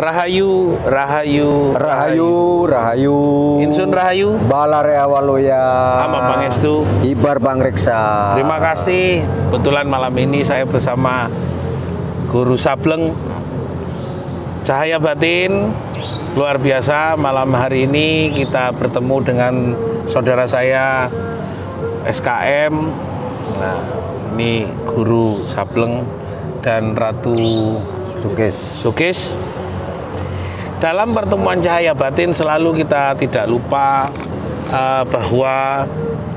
Rahayu, rahayu, Rahayu, rahayu. Insun rahayu. Balarea Waluya. Ama pangestu. Ibar Bangreksa. Terima kasih. Kebetulan malam ini saya bersama Guru Sableng. Cahaya batin luar biasa. Malam hari ini kita bertemu dengan saudara saya SKM. Nah, ini Guru Sableng dan Ratu Sukis. Dalam pertemuan cahaya batin selalu kita tidak lupa bahwa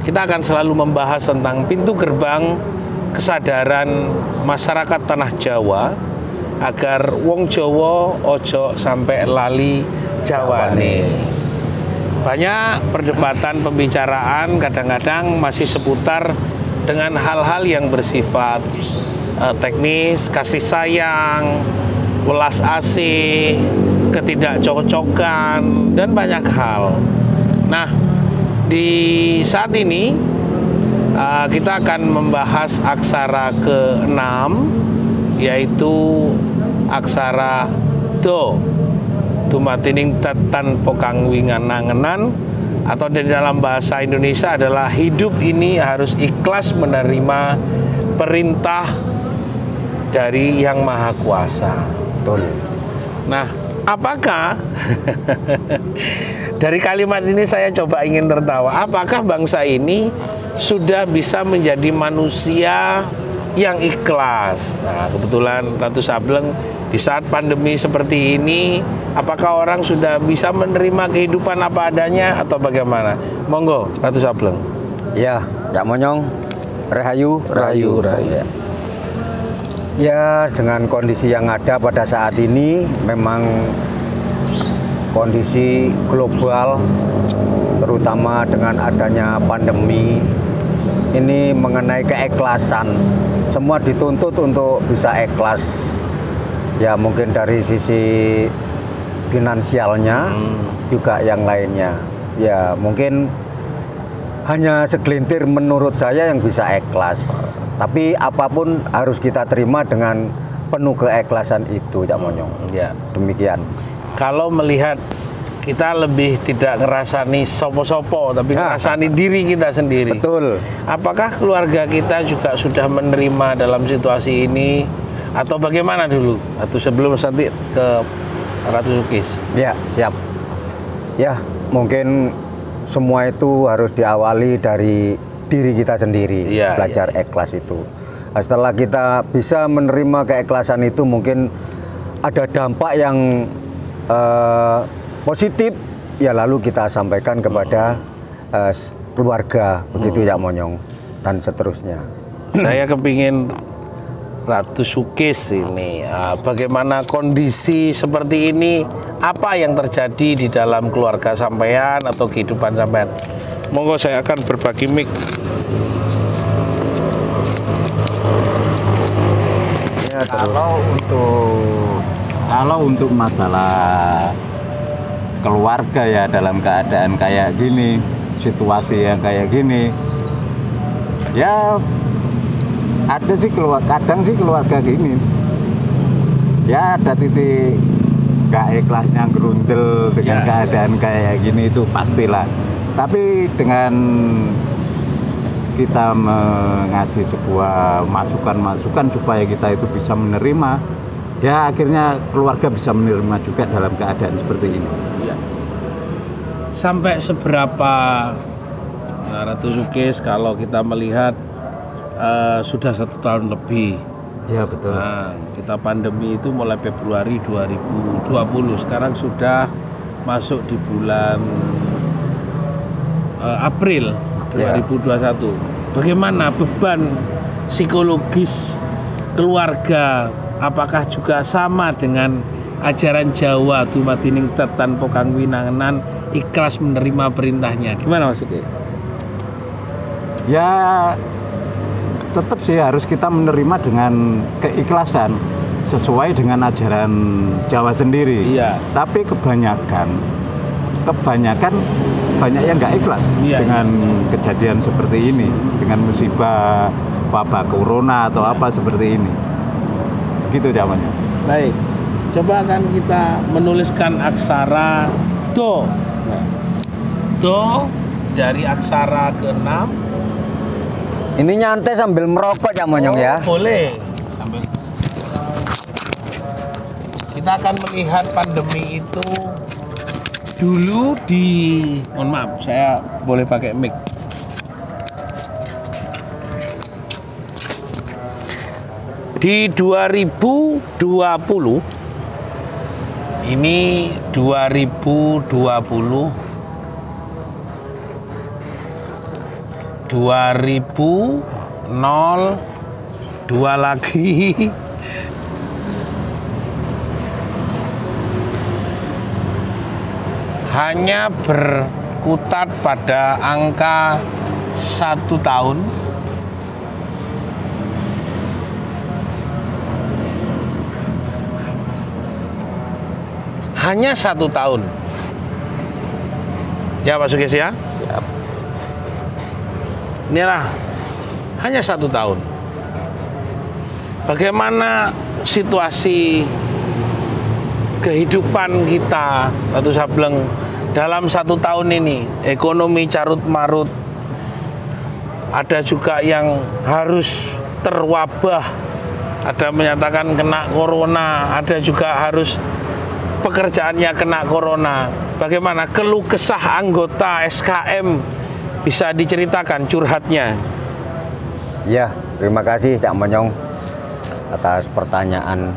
kita akan selalu membahas tentang pintu gerbang kesadaran masyarakat tanah Jawa agar wong Jawa ojo sampai lali Jawane. Banyak perdebatan, pembicaraan kadang-kadang masih seputar dengan hal-hal yang bersifat teknis, kasih sayang, welas asih, ketidakcocokan, dan banyak hal. Nah, di saat ini kita akan membahas aksara ke-6, yaitu aksara Do. Dumatining tetan pokang winganangenan, atau di dalam bahasa Indonesia adalah hidup ini harus ikhlas menerima perintah dari Yang Maha Kuasa. Betul. Nah, apakah dari kalimat ini saya coba ingin tertawa, apakah bangsa ini sudah bisa menjadi manusia yang ikhlas? Nah, kebetulan Ratu Sableng di saat pandemi seperti ini, apakah orang sudah bisa menerima kehidupan apa adanya atau bagaimana? Monggo, Ratu Sableng. Ya, Cak Monyong. Rahayu, rahayu. Ya, dengan kondisi yang ada pada saat ini, memang kondisi global, terutama dengan adanya pandemi, ini mengenai keikhlasan. Semua dituntut untuk bisa ikhlas. Ya, mungkin dari sisi finansialnya, juga yang lainnya. Ya, mungkin hanya segelintir menurut saya yang bisa ikhlas. Tapi apapun harus kita terima dengan penuh keikhlasan itu, Cak Monyong. Ya, demikian. Kalau melihat kita lebih tidak ngerasani sopo-sopo, tapi ngerasani diri kita sendiri. Betul. Apakah keluarga kita juga sudah menerima dalam situasi ini, atau bagaimana dulu? Atau sebelum nanti ke Ratu Sukis? Ya, siap. Ya, mungkin semua itu harus diawali dari diri kita sendiri, belajar ikhlas itu. Nah, setelah kita bisa menerima keikhlasan itu, mungkin ada dampak yang positif, ya lalu kita sampaikan kepada keluarga, begitu ya Monyong, dan seterusnya. Saya kepingin Ratu Sukis ini, bagaimana kondisi seperti ini, apa yang terjadi di dalam keluarga sampean atau kehidupan sampean? Monggo, saya akan berbagi mic. Ya, kalau untuk masalah keluarga ya dalam keadaan kayak gini, situasi yang kayak gini, ya ada sih kadang sih keluarga gini, ya ada titik gak ikhlasnya, gerundel dengan keadaan kayak gini, itu pastilah. Tapi dengan kita mengasih sebuah masukan-masukan supaya kita itu bisa menerima, ya akhirnya keluarga bisa menerima juga dalam keadaan seperti ini. Ya. Sampai seberapa, Ratu Sukis, kalau kita melihat sudah 1 tahun lebih. Ya, betul. Nah, kita pandemi itu mulai Februari 2020, sekarang sudah masuk di bulan April 2021. Bagaimana beban psikologis keluarga? Apakah juga sama dengan ajaran Jawa, dumatining tetan pokang winangenan, ikhlas menerima perintahnya? Gimana maksudnya? Ya, tetap sih harus kita menerima dengan keikhlasan sesuai dengan ajaran Jawa sendiri. Iya. Tapi kebanyakan banyak yang nggak ikhlas dengan kejadian seperti ini, dengan musibah wabah corona atau apa seperti ini. Gitu zamannya. Baik. Coba kan kita menuliskan aksara do. Nah, do dari aksara ke-6. Ini nyantai sambil merokok Cak Monyong ya. Boleh. Sambil. Kita akan melihat pandemi itu dulu di, mohon maaf, saya boleh pakai mic. Di 2020, ini 2020, 2002 lagi. Hanya berkutat pada angka 1 tahun. Hanya 1 tahun. Ya Pak Sugis ya? Siap. Inilah hanya 1 tahun. Bagaimana situasi kehidupan kita Ratu Sableng dalam 1 tahun ini? Ekonomi carut marut. Ada juga yang harus terwabah. Ada menyatakan kena corona. Ada juga harus pekerjaannya kena corona. Bagaimana keluh kesah anggota SKM, bisa diceritakan curhatnya? Ya, terima kasih Cak Monyong atas pertanyaan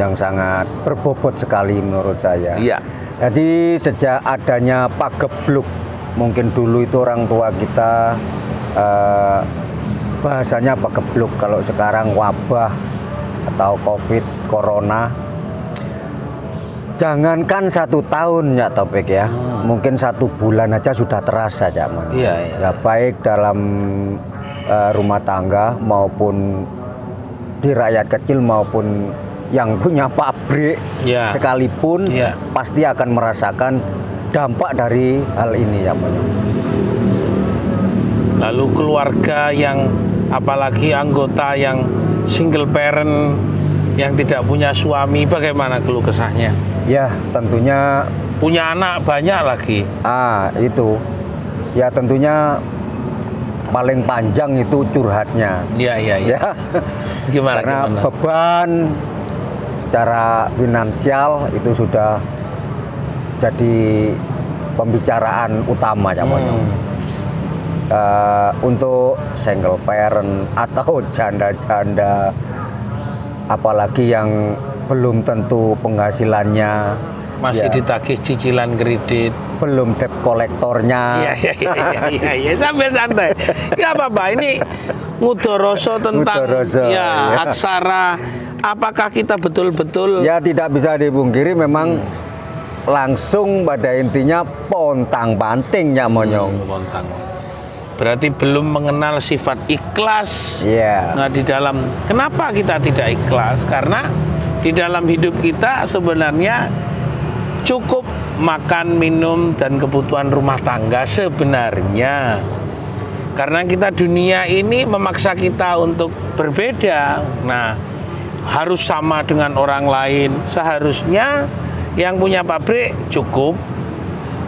yang sangat berbobot sekali menurut saya. Iya. Jadi sejak adanya pagebluk, mungkin dulu itu orang tua kita bahasanya pagebluk, kalau sekarang wabah atau COVID, corona. Jangankan 1 tahun ya Topik ya, mungkin 1 bulan aja sudah terasa Cak Monyong. Iya, iya. Ya, baik dalam rumah tangga maupun di rakyat kecil maupun yang punya pabrik Ya. sekalipun Ya. pasti akan merasakan dampak dari hal ini ya Monyong. Lalu keluarga yang, apalagi anggota yang single parent, yang tidak punya suami, bagaimana keluh kesahnya? Ya tentunya Punya anak banyak lagi. itu ya tentunya paling panjang itu curhatnya Iya, iya, iya. ya. Gimana? Karena Gimana? beban secara finansial itu sudah jadi pembicaraan utama ya Monyong. Untuk single parent atau janda-janda, apalagi yang belum tentu penghasilannya, Masih ya, ditagih cicilan kredit. belum debt kolektornya. Iya, sambil santai. Nggak apa-apa, ini ngudoroso tentang Ngudoroso, ya. aksara. Apakah kita betul-betul Ya tidak bisa dipungkiri memang langsung pada intinya pontang-panting ya Monyong. Montang? Berarti belum mengenal sifat ikhlas. Iya. Nah, di dalam, kenapa kita tidak ikhlas? Karena di dalam hidup kita sebenarnya cukup makan, minum, dan kebutuhan rumah tangga sebenarnya. Karena kita dunia ini memaksa kita untuk berbeda. Nah, harus sama dengan orang lain. Seharusnya yang punya pabrik cukup,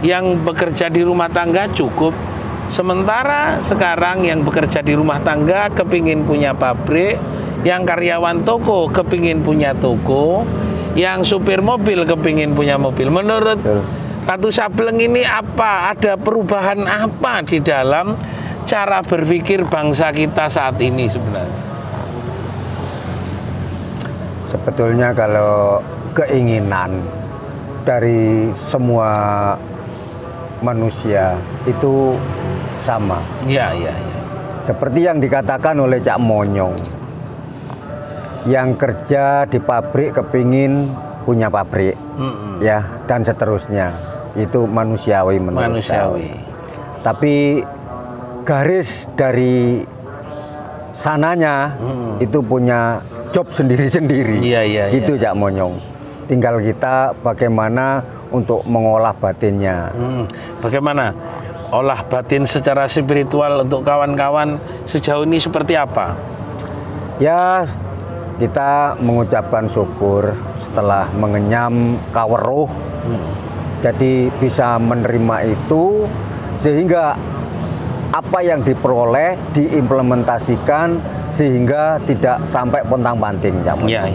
yang bekerja di rumah tangga cukup. Sementara sekarang yang bekerja di rumah tangga kepingin punya pabrik, yang karyawan toko kepingin punya toko, yang supir mobil kepingin punya mobil. Menurut Ratu Sableng ini apa? Ada perubahan apa di dalam cara berpikir bangsa kita saat ini sebenarnya? Sebetulnya kalau keinginan dari semua manusia itu sama. Iya, iya, iya. Seperti yang dikatakan oleh Cak Monyong, yang kerja di pabrik kepingin punya pabrik, ya, dan seterusnya. Itu manusiawi menurut saya. Tapi garis dari sananya itu punya job sendiri-sendiri. Iya, iya, gitu Cak Monyong. Tinggal kita bagaimana untuk mengolah batinnya. Bagaimana olah batin secara spiritual untuk kawan-kawan sejauh ini seperti apa? Ya kita mengucapkan syukur setelah mengenyam kaweruh, jadi bisa menerima itu sehingga apa yang diperoleh diimplementasikan sehingga tidak sampai pontang-panting. Ya.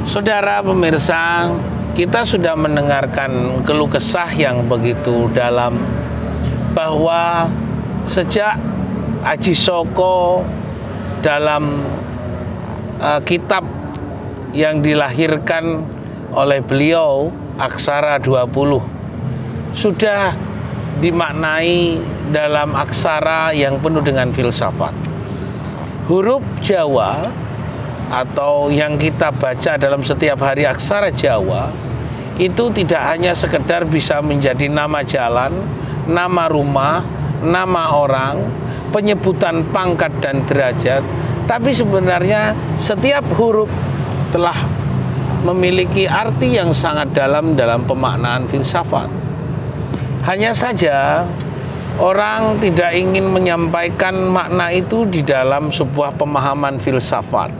Saudara pemirsa, kita sudah mendengarkan keluh kesah yang begitu dalam bahwa sejak Aji Soko dalam kitab yang dilahirkan oleh beliau Aksara 20 sudah dimaknai dalam aksara yang penuh dengan filsafat. Huruf Jawa atau yang kita baca dalam setiap hari aksara Jawa itu tidak hanya sekedar bisa menjadi nama jalan, nama rumah, nama orang, penyebutan pangkat dan derajat, tapi sebenarnya setiap huruf telah memiliki arti yang sangat dalam pemaknaan filsafat. Hanya saja orang tidak ingin menyampaikan makna itu di dalam sebuah pemahaman filsafat.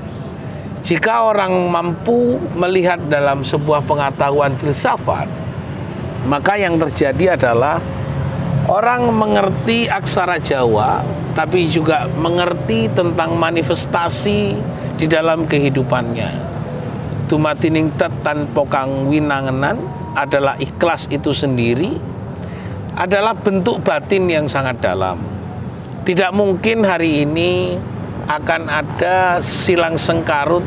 Jika orang mampu melihat dalam sebuah pengetahuan filsafat, maka yang terjadi adalah orang mengerti aksara Jawa, tapi juga mengerti tentang manifestasi di dalam kehidupannya. Tumatining tet tanpa kang winangenan adalah ikhlas itu sendiri, adalah bentuk batin yang sangat dalam. Tidak mungkin hari ini akan ada silang sengkarut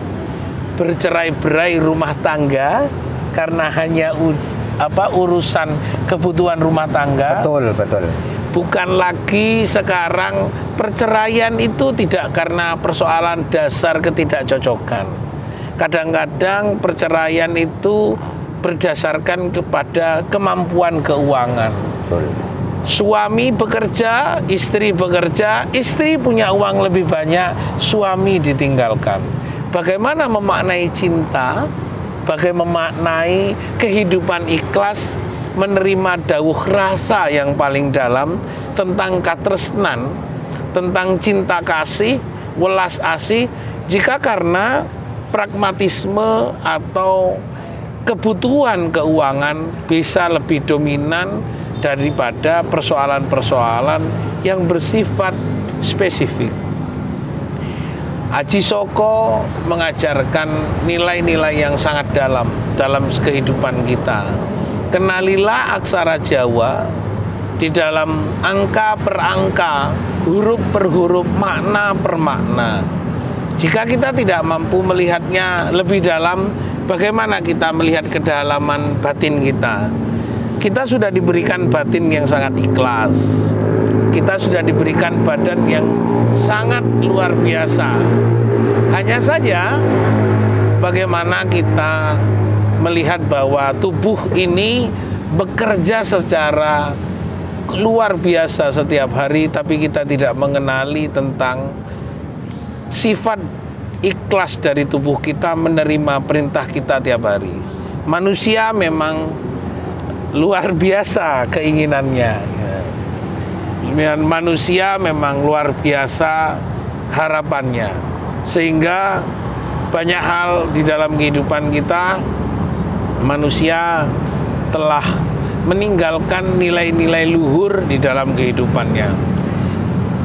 bercerai-berai rumah tangga karena hanya urusan kebutuhan rumah tangga. Betul. Bukan lagi sekarang perceraian itu tidak karena persoalan dasar ketidakcocokan. Kadang-kadang perceraian itu berdasarkan kepada kemampuan keuangan. Betul. Suami bekerja, istri bekerja, istri punya uang lebih banyak, suami ditinggalkan. Bagaimana memaknai cinta, bagaimana memaknai kehidupan ikhlas, menerima dawuh rasa yang paling dalam tentang katresnan, tentang cinta kasih, welas asih, jika karena pragmatisme atau kebutuhan keuangan bisa lebih dominan daripada persoalan-persoalan yang bersifat spesifik. Aji Soko mengajarkan nilai-nilai yang sangat dalam kehidupan kita. Kenalilah aksara Jawa di dalam angka per angka, huruf per huruf, makna per makna. Jika kita tidak mampu melihatnya lebih dalam, bagaimana kita melihat kedalaman batin kita? Kita sudah diberikan batin yang sangat ikhlas. Kita sudah diberikan badan yang sangat luar biasa. Hanya saja bagaimana kita melihat bahwa tubuh ini bekerja secara luar biasa setiap hari, tapi kita tidak mengenali tentang sifat ikhlas dari tubuh kita menerima perintah kita tiap hari. Manusia memang luar biasa keinginannya. Manusia memang luar biasa harapannya. Sehingga banyak hal di dalam kehidupan kita, manusia telah meninggalkan nilai-nilai luhur di dalam kehidupannya.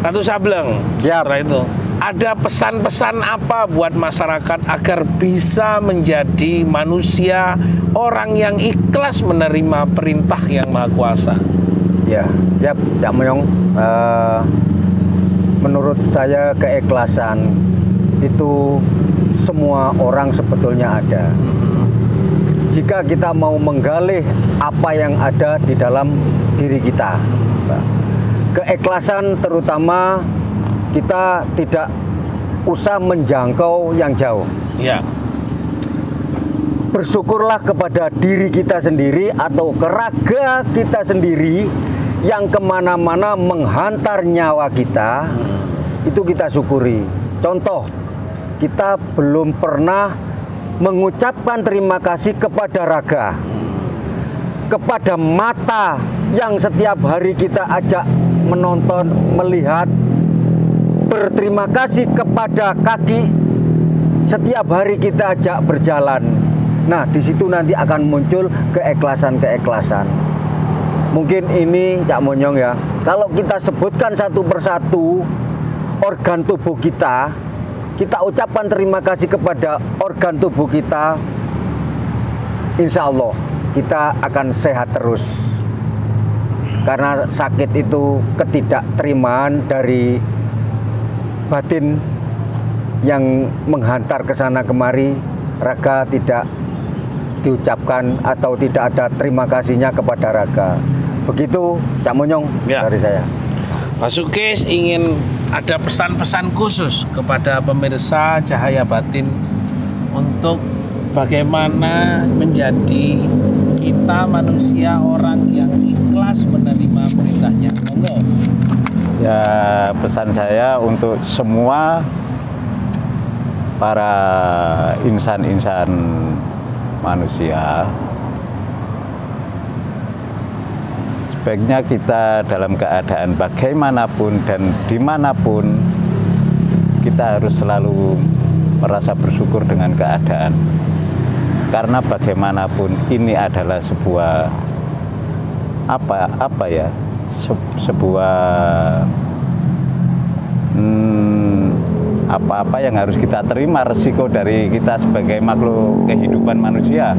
Ratu Sableng, setelah itu ada pesan-pesan apa buat masyarakat agar bisa menjadi manusia, orang yang ikhlas menerima perintah yang Maha Kuasa? Ya, Cak Moyong. Menurut saya keikhlasan itu semua orang sebetulnya ada. Jika kita mau menggali apa yang ada di dalam diri kita, keikhlasan terutama kita tidak usah menjangkau yang jauh. Ya. Bersyukurlah kepada diri kita sendiri atau keraga kita sendiri yang kemana-mana menghantar nyawa kita, itu kita syukuri. Contoh, kita belum pernah mengucapkan terima kasih kepada raga, kepada mata yang setiap hari kita ajak menonton, melihat, berterima kasih kepada kaki setiap hari kita ajak berjalan. Nah, di situ nanti akan muncul keikhlasan-keikhlasan. Mungkin ini Cak Monyong ya, kalau kita sebutkan satu persatu organ tubuh kita ucapkan terima kasih kepada organ tubuh kita, insya Allah kita akan sehat terus. Karena sakit itu ketidakterimaan dari batin yang menghantar ke sana kemari, raga tidak diucapkan atau tidak ada terima kasihnya kepada raga. Begitu Cak Monyong dari saya. Pak Sukis ingin ada pesan-pesan khusus kepada pemirsa Cahaya Batin untuk bagaimana menjadi kita manusia orang yang ikhlas menerima perintahnya. Monggo. Ya, pesan saya untuk semua para insan-insan manusia, sebaiknya kita dalam keadaan bagaimanapun dan dimanapun, kita harus selalu merasa bersyukur dengan keadaan. Karena bagaimanapun ini adalah sebuah sebuah apa-apa yang harus kita terima, resiko dari kita sebagai makhluk kehidupan manusia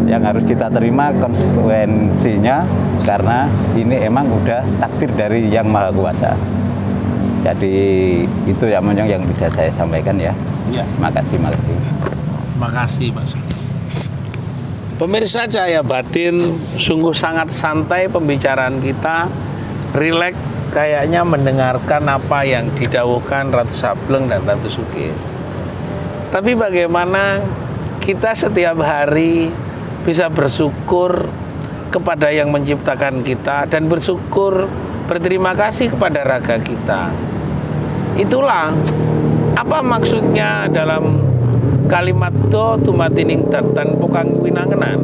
yang harus kita terima konsekuensinya, karena ini emang udah takdir dari Yang Maha Kuasa. Jadi itu yang bisa saya sampaikan ya. Makasih. Makasih Pak Sukis. Pemirsa Cahaya Batin, sungguh sangat santai pembicaraan kita, rileks kayaknya mendengarkan apa yang didawuhkan Ratu Sableng dan Ratu Sukis. Tapi bagaimana kita setiap hari bisa bersyukur kepada yang menciptakan kita dan berterima kasih kepada raga kita. Itulah apa maksudnya dalam kalimat do tumatining datan pokang winangenan.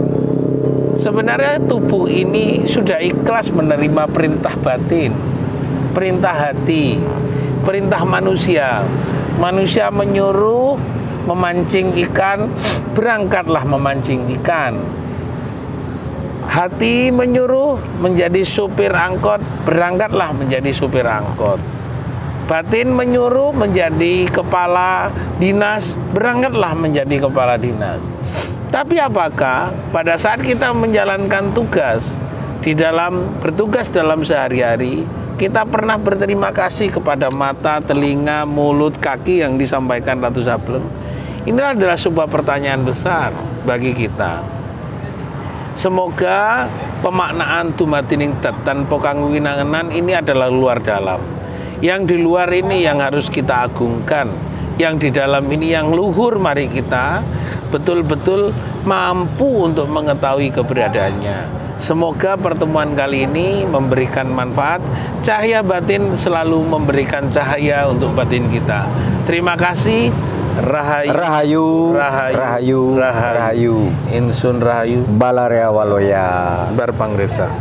Sebenarnya tubuh ini sudah ikhlas menerima perintah batin, perintah hati, perintah manusia. Manusia menyuruh memancing ikan, berangkatlah memancing ikan. Hati menyuruh menjadi supir angkot, berangkatlah menjadi supir angkot. Batin menyuruh menjadi kepala dinas, berangkatlah menjadi kepala dinas. Tapi apakah pada saat kita menjalankan tugas bertugas dalam sehari-hari, kita pernah berterima kasih kepada mata, telinga, mulut, kaki yang disampaikan Ratu Sableng? Inilah adalah sebuah pertanyaan besar bagi kita. Semoga pemaknaan tumatining datan pokang winangenan ini adalah luar dalam. Yang di luar ini yang harus kita agungkan, yang di dalam ini yang luhur, mari kita betul-betul mampu untuk mengetahui keberadaannya. Semoga pertemuan kali ini memberikan manfaat. Cahaya Batin selalu memberikan cahaya untuk batin kita. Terima kasih. Rahayu. Insun Rahayu. Balarea Waloya. Barpangresa.